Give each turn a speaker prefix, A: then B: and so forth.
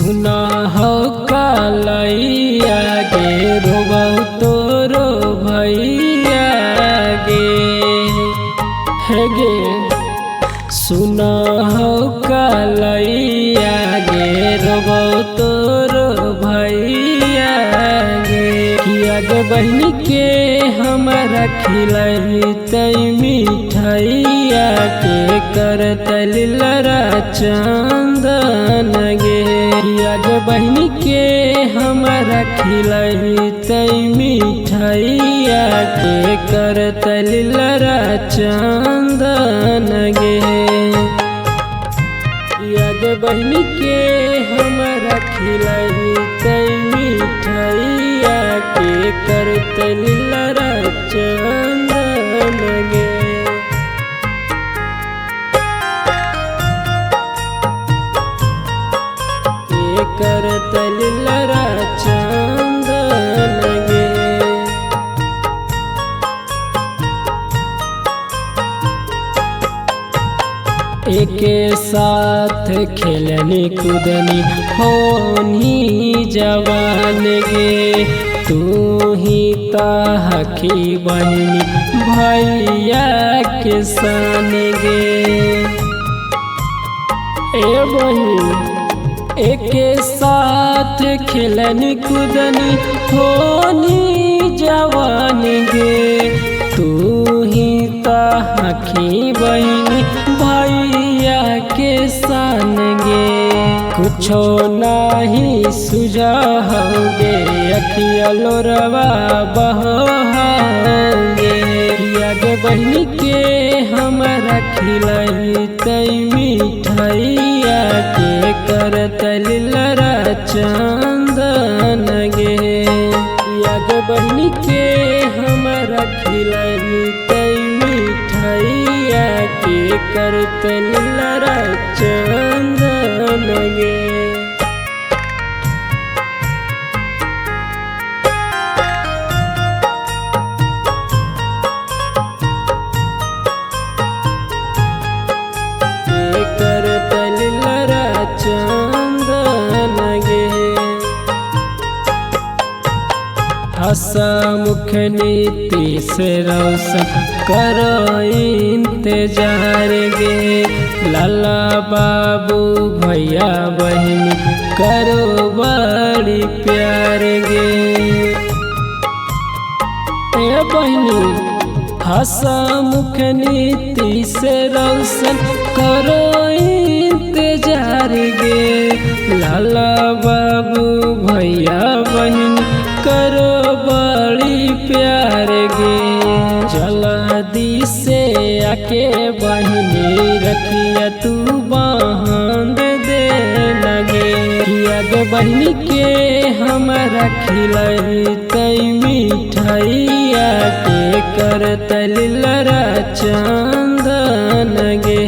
A: सुना हो कालैया गे रोबौ तोरो भैया गे हे गे। सुना हो कालैया गे रोबौ तोरो भैया गे। किया गे बहन के हमारा खिलैतै मिठाइया के करतै लरा चंदन गे। किया गे बहन के हमारा खिलैतै मिठाइया के करतै लरा चंदन गे। किया गे बहन के हमारा खिलैतै मिठाइया के करतै लरा चंदन गे। करतै लरा चंदन गे। एके साथ खेलनी कूदनी होनी जवान गे। तू ही हकी बहनी भैया के सन गे। ए बहनी एके साथ खेलनी कूदनी होनी जवान गे। तू ही हकी बहनी भैया के सन गे। कुछो नाही सुझाओगे अखिया लोरवा बहोगे। किया गे बहन के हमारा खिलैतै मिठाइया के करतै लरा चंदन गे। किया गे बहन के हमारा खिलैतै मिठाइया के करतै लरा चंदन गे। करतै लरा चंदन गे। हसमुख नीति से रोशन करो इंतजार गे। लाला बाबू भैया बहन करो बड़ी प्यार गे। ए बहनी हसमुख नीति से रोशन करो इंतजार गे। लाला बाबू भैया बहन करो बड़ी प्यार गे। जल्दी से आके बहनी रखिया तू बांध दे लगे। किया गे बहन के हमारा खिलैतै मिठाइया के करतै लरा चंदन गे।